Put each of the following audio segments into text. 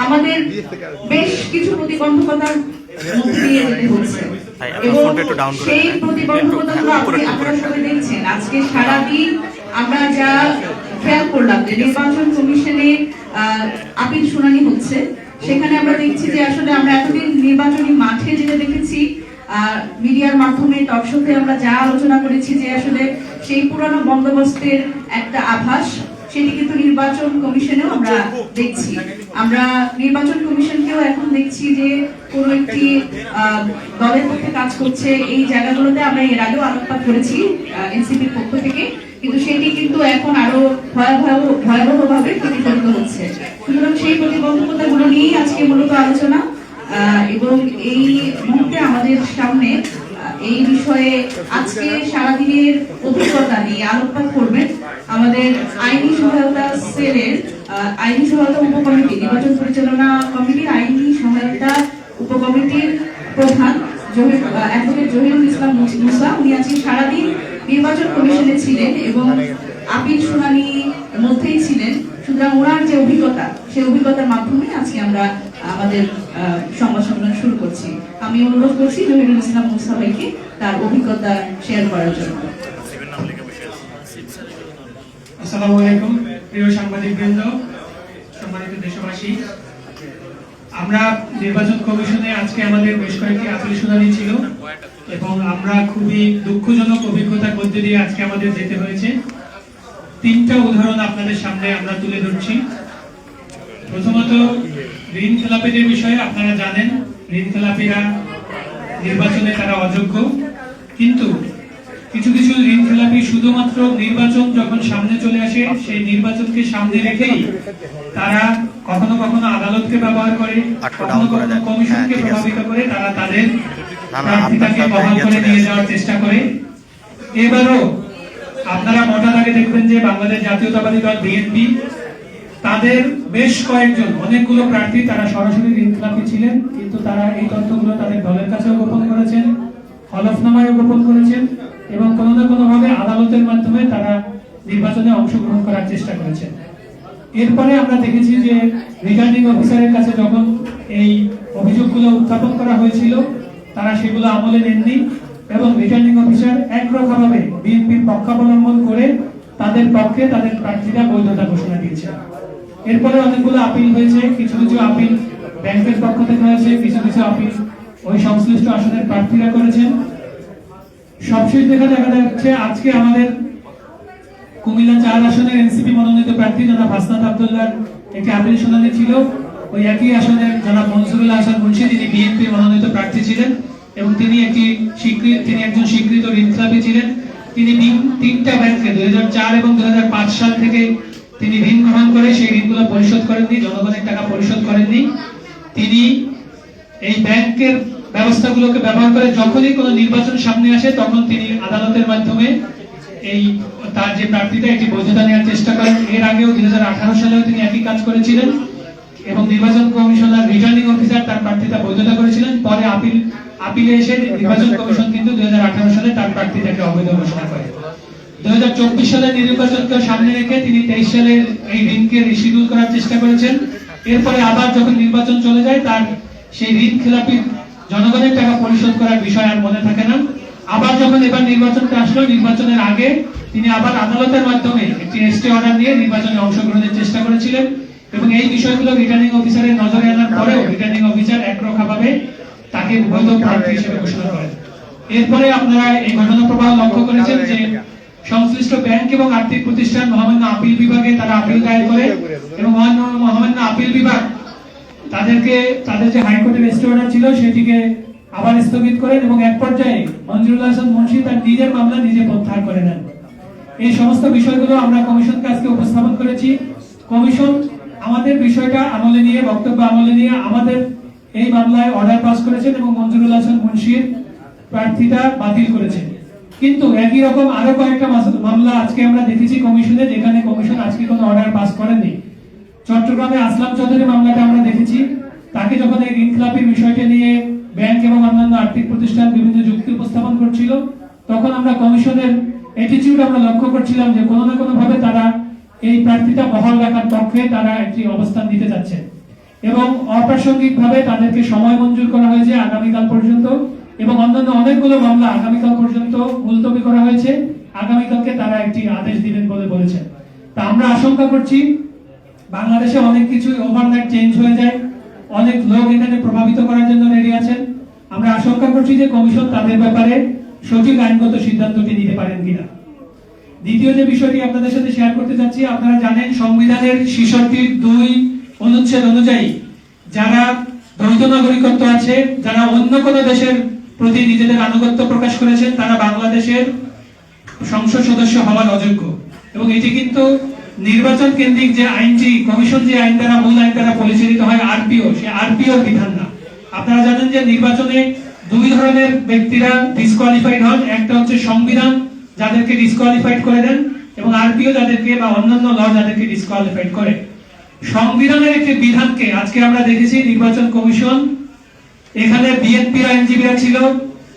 আমাদের বেশ কিছু প্রতিবন্ধকতার মধ্যে দিয়ে যেতে হচ্ছে এবং সেই প্রতিবন্ধকতাগুলো আপনারা সবাই দেখছেন। আজকে সারাদিন আমরা যা খেয়াল করলাম যে নির্বাচন কমিশনে আপিল শুনানি হচ্ছে, সেখানে আমরা দেখছি যে আসলে আমরা এতদিন নির্বাচনী মাঠে যেটা দেখেছি, মিডিয়ার মাধ্যমে টকশোতে আমরা যা আলোচনা করেছি যে আসলে সেই পুরানো বন্দোবস্তের একটা আভাস, সেটি কিন্তু নির্বাচন কমিশনেও আমরা দেখছি। আমরা নির্বাচন কমিশনকেও এখন দেখছি যে কোন একটি দলের পক্ষে কাজ করছে। এই জায়গাগুলোতে আমরা এর আগেও আলোকপাত করেছি এনসিপির পক্ষ থেকে, কিন্তু সেটি কিন্তু এখন আরো ভয়াবহভাবে প্রতিফলিত হচ্ছে। সুতরাং সেই প্রতিবন্ধকতাগুলো নিয়েই আজকে মূলত আলোচনা, এবং এই মুহূর্তে আমাদের সামনে এই বিষয়ে আজকে সারাদিনের অভিজ্ঞতা নিয়ে আলোকপাত করবেন আমাদের আইনি সহায়তা সেলের আইনি সহায়তা উপকমিটি, নির্বাচন পরিচালনা কমিটির আইনি সহায়তা উপকমিটির প্রধান অ্যাডভোকেট জহিরুল ইসলাম মুসা। উনি আজকে সারাদিন নির্বাচন কমিশনে ছিলেন এবং আপিল শুনানির মধ্যেই ছিলেন। সুতরাং ওনার যে অভিজ্ঞতা, সেই অভিজ্ঞতার মাধ্যমে আজকে আমরা আমাদের সংবাদ সম্মেলন শুরু করছি। আমি অনুরোধ করছি জহিরুল ইসলাম মুসা ভাইকে তার অভিজ্ঞতা শেয়ার করার জন্য। আসসালামু আলাইকুম প্রিয় সাংবাদিকবৃন্দ, সম্মানিত দেশবাসী। আমরা নির্বাচন কমিশনে আজকে আমাদের বেশ কয়েকটি আপিল শুনানি ছিল এবং আমরা খুবই দুঃখজনক অভিজ্ঞতার মধ্যে দিয়ে আজকে আমাদের যেতে হয়েছে। তিনটা উদাহরণ আপনাদের সামনে আমরা তুলে ধরছি। প্রথমত, ঋণ খেলাপিদের বিষয়ে আপনারা জানেন ঋণ খেলাপিরা নির্বাচনে তারা অযোগ্য, কিন্তু কিছু কিছু ঋণ খেলাপি শুধুমাত্র নির্বাচন যখন সামনে চলে আসে সেই নির্বাচনকে সামনে রেখেই তারা কখনো কখনো আদালতকে ব্যবহার করে, কখনো কখনো কমিশনকে প্রভাবিত করে তারা তাদের প্রার্থীতাকে বহাল করে নিয়ে যাওয়ার চেষ্টা করে। এবারও আপনারা মোটা দাগে দেখবেন যে বাংলাদেশ জাতীয়তাবাদী দল বিএনপি তাদের বেশ কয়েকজন অনেকগুলো প্রার্থী তারা সরাসরি ঋণ খেলাপি ছিলেন, কিন্তু তারা এই তথ্যগুলো তাদের দলের কাছেও গোপন করেছেন, হলফনামায়ও গোপন করেছেন এবং কোনো না কোনো ভাবে আদালতের মাধ্যমে তারা নির্বাচনে অংশগ্রহণ করার চেষ্টা করেছেন। এরপরে আমরা দেখেছি যে রিটার্নিং অফিসারের কাছে যখন এই অভিযোগগুলো উত্থাপন করা হয়েছিল তারা সেগুলো আমলে নেননি এবং রিটার্নিং অফিসার একরকমভাবে বিএনপির পক্ষাবলম্বন করে তাদের পক্ষে তাদের প্রার্থীরা বৈধতা ঘোষণা দিয়েছে। এরপরে অনেকগুলো আপিল হয়েছে, কিছু কিছু আপিল ব্যাংকের পক্ষ থেকে হয়েছে, কিছু কিছু আপিল ওই সংশ্লিষ্ট আসনের প্রার্থীরা করেছেন। সবশেষ দেখা যাচ্ছে আজকে আমাদের কুমিল্লা 4 আসনের এনসিপি মনোনীত প্রার্থী জনাব হাসনাত আব্দুল্লাহর একটি আপিল শুনানি ছিল। ওই একই আসনের জনাব মনসুরুল হাসান মুন্সি, তিনি বিএনপি মনোনীত প্রার্থী ছিলেন এবং তিনি একজন স্বীকৃত ঋণ খেলাপি ছিলেন। তিনি তিনটা ব্যাংকে 2004 এবং 2005 সাল থেকে তিনি ঋণ গ্রহণ করে সেই ঋণগুলো পরিশোধ করেননি, জনগণের টাকা পরিশোধ করেননি। তিনি এই ব্যাংকের ব্যবস্থাগুলোকে ব্যবহার করে যখনই কোনো নির্বাচন সামনে আসে তখন তিনি আদালতের মাধ্যমে এই তার যে প্রার্থীটা এটি বৈধতা নেওয়ার চেষ্টা করেন। এর আগেও 2018 সালেও তিনি একই কাজ করেছিলেন এবং নির্বাচন কমিশনার রিটার্নিং অফিসার তার প্রার্থীতা বৈধতা করেছিলেন। পরে আপিলে এসে নির্বাচন কমিশন কিন্তু 2018 সালে তার প্রার্থীতাকে অবৈধ ঘোষণা করে। 2024 সালের নির্বাচনকে সামনে রেখে তিনি 23 সালে এই ঋণকে রিশিডিউল করার চেষ্টা করেছেন। এরপরে আবার যখন নির্বাচন চলে যায় তার সেই ঋণ খেলাপি জনগণের টাকা পরিশোধ করার বিষয় আর মনে থাকে না। আবার যখন এবার নির্বাচনটা আসলো, নির্বাচনের আগে তিনি আবার আদালতের মাধ্যমে একটি স্টে অর্ডার নিয়ে নির্বাচনে অংশগ্রহণের চেষ্টা করেছিলেন এবং এই বিষয়গুলো রিটার্নিং অফিসারের নজরে আনার পরেও রিটার্নিং অফিসার একরকমভাবে তাকে বৈধ প্রার্থী হিসেবে ঘোষণা করেন। এরপরে আপনারা এই ঘটনা প্রবাহ লক্ষ্য করেছেন যে সংশ্লিষ্ট ব্যাংক এবং আর্থিক প্রতিষ্ঠান মহামান্য আপিল বিভাগে তারা আপিল দায়ের করে এবং মহামান্য আপিল বিভাগ তাদের যে হাইকোর্টের স্টে অর্ডার ছিল সেটিকে আবার স্থগিত করেন এবং এক পর্যায়ে মনজুরুল হাসান মুন্সি তার নিজের মামলা নিজে প্রত্যাহার করে নেন। এই সমস্ত বিষয়গুলো আমরা কমিশনকে আজকে উপস্থাপন করেছি। কমিশন আমাদের বিষয়টা আমলে নিয়ে, বক্তব্য আমলে নিয়ে আমাদের এই মামলায় অর্ডার পাস করেছেন এবং মনজুরুল হাসান মুন্সির প্রার্থীতা বাতিল করেছেন। কিন্তু একই রকম আরো কয়েকটা মামলা আজকে আমরা দেখেছি কমিশনে, যেখানে কমিশন আজকে কোনো অর্ডার পাস করেননি। চট্টগ্রামে আসলাম চৌধুরী মামলাটা আমরা দেখেছি, তাকে যখন এই ঋণ খেলাপির বিষয়টা নিয়ে ব্যাংক এবং অন্যান্য আর্থিক প্রতিষ্ঠান বিভিন্ন যুক্তি উপস্থাপন করছিল তখন আমরা কমিশনের অ্যাটিটিউড আমরা লক্ষ্য করছিলাম যে কোনো না কোনো ভাবে তারা এই প্রার্থীতা বহাল রাখার পক্ষে তারা একটি অবস্থান দিতে যাচ্ছে। এবং অপ্রাসঙ্গিকভাবে তাদেরকে সময় মঞ্জুর করা হয়েছে আগামীকাল পর্যন্ত, এবং অন্যান্য অনেকগুলো মামলা আগামীকাল পর্যন্ত মুলতবি করা হয়েছে। আগামীকালকে তারা একটি আদেশ দিবেন বলে বলেছেন। তা আমরা আশঙ্কা করছি বাংলাদেশে অনেক কিছু ওভারনাইট চেঞ্জ হয়ে যায়, অনেক লোক এখানে প্রভাবিত করার জন্য রেডি আছেন। আমরা আশঙ্কা করছি যে কমিশন তাদের ব্যাপারে সঠিক আইনগত সিদ্ধান্তটি নিতে পারেন কিনা। দ্বিতীয় যে বিষয়টি আপনাদের সাথে শেয়ার করতে চাচ্ছি, আপনারা জানেন সংবিধানের 66(2) অনুচ্ছেদ অনুযায়ী যারা দ্বৈত নাগরিকত্ব আছে, যারা অন্য কোনো দেশের প্রতি নিজেদের আনুগত্য প্রকাশ করেছেন, তারা বাংলাদেশের সংসদ সদস্য হওয়ার অযোগ্য। এবং এটি কিন্তু নির্বাচন কেন্দ্রিক যে আইনটি কমিশন যে আইন দ্বারা মূল আইন দ্বারা পরিচালিত হয় আরপিও, সে আরপিওর বিধান না। আপনারা জানেন যে নির্বাচনে দুই ধরনের ব্যক্তিরা ডিসকোয়ালিফাইড হন, একটা হচ্ছে সংবিধান যাদেরকে ডিসকোয়ালিফাইড করে দেন, এবং আরপিও যাদেরকে বা অন্যান্য ল যাদেরকে ডিসকোয়ালিফাইড করে। সংবিধানের একটি বিধানকে আজকে আমরা দেখেছি নির্বাচন কমিশন এখানে বিএনপির আইনজীবীরা ছিল,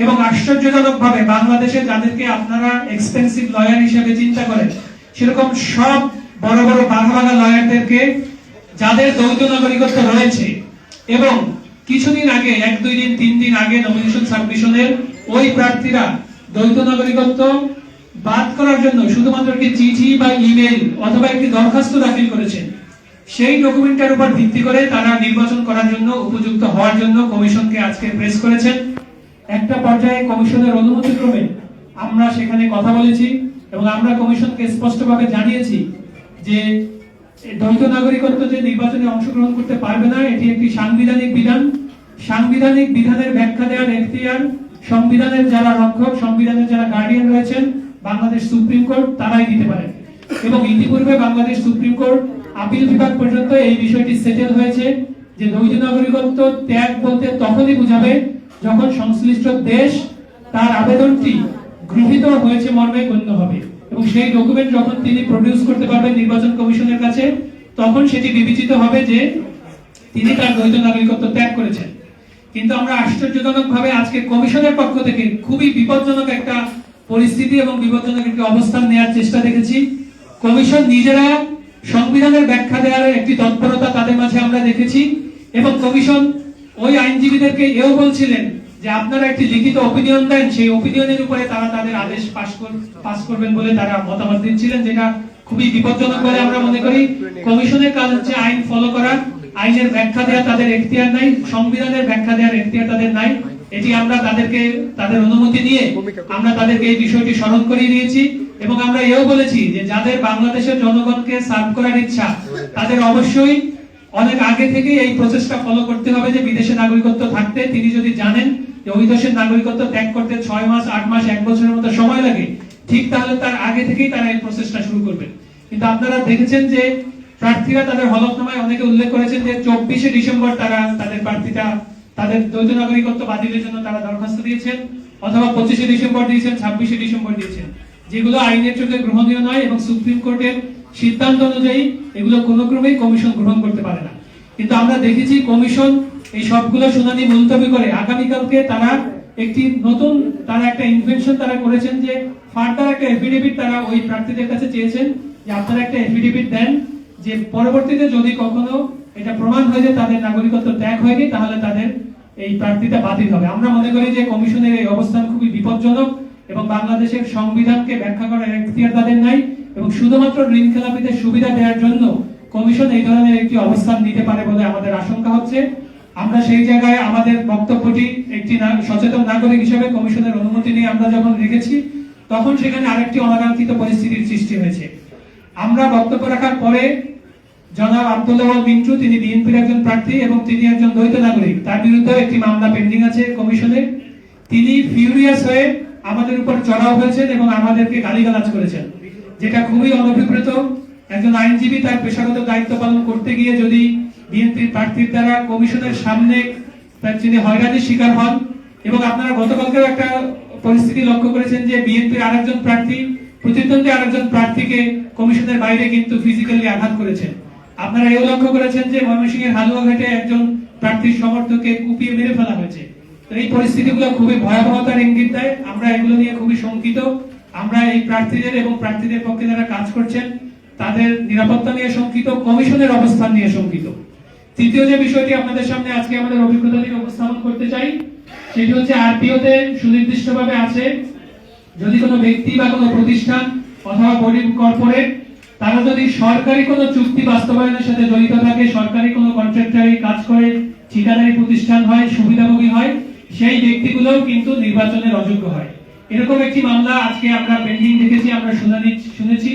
এবং আশ্চর্যজনকভাবে বাংলাদেশে যাদেরকে আপনারা এক্সপেন্সিভ লয়ার হিসেবে চিন্তা করেন, সেরকম সব বড় বড় বাঘা বাঘা লয়ারদেরকে যাদের দ্বৈত নাগরিকত্ব রয়েছে, এবং কিছুদিন আগে 1-2 দিন 3 দিন আগে নমিনেশন সাবমিশনের ওই প্রার্থীরা দ্বৈত নাগরিকত্ব বাদ করার জন্য শুধুমাত্র একটি চিঠি বা ইমেল অথবা একটি দরখাস্ত দাখিল করেছেন। সেই ডকুমেন্টের উপর ভিত্তি করে তারা নির্বাচন করার জন্য উপযুক্ত হওয়ার জন্য কমিশনকে আজকে প্রেস করেছেন। একটা পর্যায়ে কমিশনের অনুমতিক্রমে আমরা সেখানে কথা বলেছি, এবং আমরা কমিশনকে স্পষ্টভাবে জানিয়েছি যে দ্বৈত নাগরিকত্ব যে নির্বাচনে অংশগ্রহণ করতে পারবে না, এটি একটি সাংবিধানিক বিধান। সাংবিধানিক বিধানের ব্যাখ্যা দেওয়ার এখতিয়ার সংবিধানের যারা রক্ষক, সংবিধানের যারা গার্ডিয়ান রয়েছেন, বাংলাদেশ সুপ্রিম কোর্ট, তারাই দিতে পারে। এবং ইতিপূর্বে বাংলাদেশ সুপ্রিম কোর্ট আপিল বিভাগ পর্যন্ত এই বিষয়টি সেটেল হয়েছে যে দ্বৈত নাগরিকত্ব ত্যাগ বলতে তখনই বোঝাবে যখন সংশ্লিষ্ট দেশ তার আবেদনটি গৃহীত হয়েছে মর্মে গণ্য হবে, এবং সেই ডকুমেন্ট যখন তিনি প্রডিউস করতে পারবেন নির্বাচন কমিশনের কাছে, তখন সেটি বিবেচিত হবে যে তিনি তার দ্বৈত নাগরিকত্ব ত্যাগ করেছেন। কিন্তু আমরা আশ্চর্যজনকভাবে আজকে কমিশনের পক্ষ থেকে খুবই বিপজ্জনক একটা পরিস্থিতি এবং বিপজ্জনক একটি অবস্থান নেওয়ার চেষ্টা দেখেছি। কমিশন নিজেরা সংবিধানের ব্যাখ্যা দেওয়ার একটি তৎপরতা তাদের মাঝে আমরা দেখেছি, এবং কমিশন ওই আইনজীবীদেরকে এও বলছিলেন যে আপনারা একটি লিখিত অপিনিয়ন দেন, সেই অপিনিয়নের উপরে তারা তাদের আদেশ পাস করবেন বলে তারা মতামত দিচ্ছিলেন, যেটা খুবই বিপজ্জনক বলে আমরা মনে করি। কমিশনের কাজ হচ্ছে আইন ফলো করা, আইনের ব্যাখ্যা দেওয়া তাদের এখতিয়ার নাই, সংবিধানের ব্যাখ্যা দেওয়ার এখতিয়ার তাদের নাই। এটি আমরা তাদেরকে তাদের অনুমতি নিয়ে আমরা তাদেরকে এই বিষয়টি স্মরণ করিয়ে দিয়েছি, এবং আমরা এও বলেছি যে যাদের বাংলাদেশের জনগণকে সার্ভ করার ইচ্ছা, তাদের অবশ্যই অনেক আগে থেকে এই প্রসেসটা ফলো করতে হবে যে বিদেশে নাগরিকত্ব থাকতে তিনি যদি জানেন যে ওই দেশের নাগরিকত্ব ত্যাগ করতে 6 মাস, 8 মাস, 1 বছরের মতো সময় লাগে, ঠিক তাহলে তার আগে থেকেই তারা এই প্রসেসটা শুরু করবেন। কিন্তু আপনারা দেখেছেন যে প্রার্থীরা তাদের হলফনামায় অনেকে উল্লেখ করেছেন যে 24শে ডিসেম্বর তারা তাদের প্রার্থীটা তাদের দ্বৈত নাগরিকত্ব বাতিলের জন্য তারা দরখাস্ত দিয়েছেন, অথবা 25শে ডিসেম্বর দিয়েছেন, 26শে ডিসেম্বর দিয়েছেন, যেগুলো আইনের চোখে গ্রহণীয় নয়, এবং সুপ্রিম কোর্টের সিদ্ধান্ত অনুযায়ী এগুলো কোনো ক্রমেই কমিশন গ্রহণ করতে পারে না। কিন্তু আমরা দেখেছি কমিশন এই সবগুলো শুনানি মুলতবি করে আগামীকালকে তারা একটি নতুন একটা ইনভেনশন তারা করেছেন যে ফার্দার একটা এফিডেভিট তারা ওই প্রার্থীদের কাছে চেয়েছেন যে আপনারা একটা এফিডেভিট দেন যে পরবর্তীতে যদি কখনো এটা প্রমাণ হয় যে তাদের নাগরিকত্ব ত্যাগ হয়নি, তাহলে তাদের এই প্রার্থীটা বাতিল হবে। আমরা মনে করি যে কমিশনের এই অবস্থান খুবই বিপজ্জনক, এবং বাংলাদেশের সংবিধানকে ব্যাখ্যা করার এখতিয়ার তাদের নাই, এবং শুধুমাত্র ঋণ খেলাপিদের সুবিধা দেওয়ার জন্য কমিশন এই ধরনের একটি অবস্থান নিতে পারে বলে আমাদের আশঙ্কা হচ্ছে। আমরা সেই জায়গায় আমাদের বক্তব্যটি একটি সচেতন নাগরিক হিসেবে কমিশনের অনুমতি নিয়ে আমরা যখন রেখেছি, তখন সেখানে আরেকটি অনাকাঙ্ক্ষিত পরিস্থিতির সৃষ্টি হয়েছে। আমরা বক্তব্য রাখার পরে জনাব আব্দুল্লাহ মিন্টু, তিনি বিএনপির একজন প্রার্থী এবং তিনি একজন দ্বৈত নাগরিক, তার বিরুদ্ধে একটি মামলা পেন্ডিং আছে কমিশনে। তিনি ফিউরিয়াস হয়ে আমাদের উপর চড়াও হয়েছেন এবং আমাদেরকে গালিগালাজ করেছেন, যেটা খুবই অনভিপ্রেত। একজন আইনজীবী তার পেশাগত দায়িত্ব পালন করতে গিয়ে যদি বিএনপির প্রার্থীর দ্বারা কমিশনের সামনে তিনি হয়রানির শিকার হন, এবং আপনারা গতকালকেও একটা পরিস্থিতি লক্ষ্য করেছেন যে বিএনপির আরেকজন প্রার্থী প্রতিদ্বন্দ্বী আরেকজন প্রার্থীকে কমিশনের বাইরে কিন্তু ফিজিক্যালি আঘাত করেছেন। আপনারা এও লক্ষ্য করেছেন যে ময়মনসিংহের হালুয়াঘাটে একজন প্রার্থীর সমর্থককে কুপিয়ে মেরে ফেলা হয়েছে। তো এই পরিস্থিতিগুলো খুবই ভয়াবহতার ইঙ্গিত দেয়। আমরা এগুলো নিয়ে খুবই শঙ্কিত। আমরা এই প্রার্থীদের এবং প্রার্থীদের পক্ষে যারা কাজ করছেন তাদের নিরাপত্তা নিয়ে শঙ্কিত, কমিশনের অবস্থান নিয়ে শঙ্কিত। তৃতীয় যে বিষয়টি আপনাদের সামনে আজকে আমাদের অভিজ্ঞতা থেকে উপস্থাপন করতে চাই সেটি হচ্ছে আরপিওতে সুনির্দিষ্টভাবে আছে যদি কোনো ব্যক্তি বা কোনো প্রতিষ্ঠান অথবা বডি কর্পোরেট তারা যদি সরকারি কোনো চুক্তি বাস্তবায়নের সাথে জড়িত থাকে, সরকারি কোনো কন্ট্রাক্টরি কাজ করে, ঠিকাদারি প্রতিষ্ঠান হয়, সুবিধাভোগী হয়, সেই ব্যক্তিগুলোও কিন্তু নির্বাচনের অযোগ্য হয়। এরকম একটি মামলা আজকে আমরা পেন্ডিং দেখেছি, আমরা শুনেছি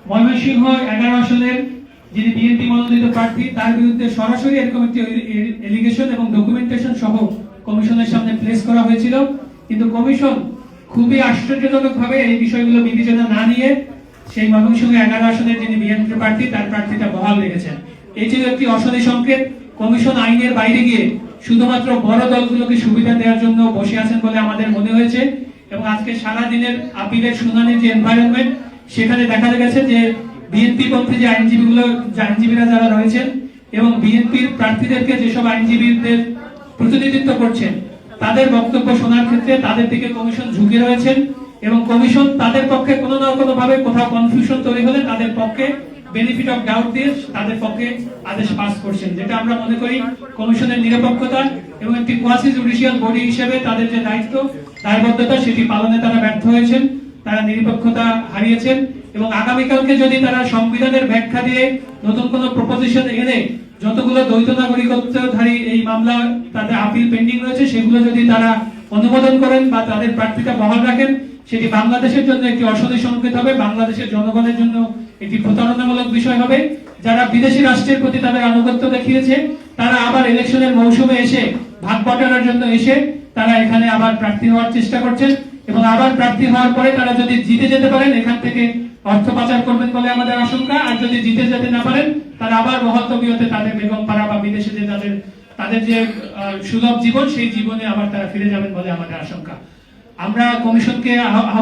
ময়মনসিংহ 11 আসনের যিনি বিএনপি মনোনীত প্রার্থী তার বিরুদ্ধে সরাসরি এরকম একটি এলিগেশন এবং ডকুমেন্টেশন সহ কমিশনের সামনে প্লেস করা হয়েছিল, কিন্তু কমিশন খুবই আশ্চর্যজনকভাবে এই বিষয়গুলো বিবেচনা না নিয়ে সেই ময়মনসিংহ 11 আসনের যিনি বিএনপি প্রার্থী তার প্রার্থীটা বহাল রেখেছেন। এই ছিল একটি অশনি সংকেত। কমিশন আইনের বাইরে গিয়ে শুধুমাত্র বড় দলগুলোকে সুবিধা দেওয়ার জন্য বসে আছেন বলে আমাদের মনে হয়েছে। এবং আজকে সারা দিনের আপিলের শুনানির যে এনভায়রনমেন্ট সেখানে দেখা গেছে যে বিএনপি পন্থী যে আইনজীবীরা যারা রয়েছেন এবং বিএনপির প্রার্থীদেরকে যেসব আইনজীবীদের প্রতিনিধিত্ব করছেন তাদের বক্তব্য শোনার ক্ষেত্রে তাদের দিকে কমিশন ঝুঁকে রয়েছেন এবং কমিশন তাদের পক্ষে কোনো না কোনো ভাবে কোথাও কনফিউশন তৈরি হলে তাদের পক্ষে বেনিফিট অফ ডাউট দিয়ে তাদের পক্ষে আদেশ পাস করছেন, যেটা আমরা মনে করি কমিশনের নিরপেক্ষতা এবং একটি কোয়াসি জুডিশিয়াল বডি হিসেবে তাদের যে দায়িত্ব দায়বদ্ধতা সেটি পালনে তারা ব্যর্থ হয়েছেন, তারা নিরপেক্ষতা হারিয়েছেন। এবং আগামীকালকে যদি তারা সংবিধানের ব্যাখ্যা দিয়ে নতুন কোনো প্রপোজিশন এনে যতগুলো দ্বৈত নাগরিকত্বধারী এই মামলা তাদের আপিল পেন্ডিং রয়েছে সেগুলো যদি তারা অনুমোদন করেন বা তাদের প্রার্থীতা বহাল রাখেন, সেটি বাংলাদেশের জন্য একটি অশনি সংকেত হবে, বাংলাদেশের জনগণের জন্য একটি প্রতারণামূলক বিষয় হবে। যারা বিদেশি রাষ্ট্রের প্রতি তাদের আনুগত্য দেখিয়েছে তারা আবার ইলেকশনের মৌসুমে এসে ভাগ বটানোর জন্য এসে তারা এখানে আবার প্রার্থী হওয়ার চেষ্টা করছেন এবং আবার প্রার্থী হওয়ার পরে তারা যদি জিতে যেতে পারেন এখান থেকে অর্থ পাচার করবেন বলে আমাদের আশঙ্কা। আর যদি জিতে যেতে না পারেন তারা আবার বহত্তবিয়তে তাদের বেগম পাড়া বা বিদেশে যে তাদের যে সুলভ জীবন সেই জীবনে আবার তারা ফিরে যাবেন বলে আমাদের আশঙ্কা। আমরা কমিশনকে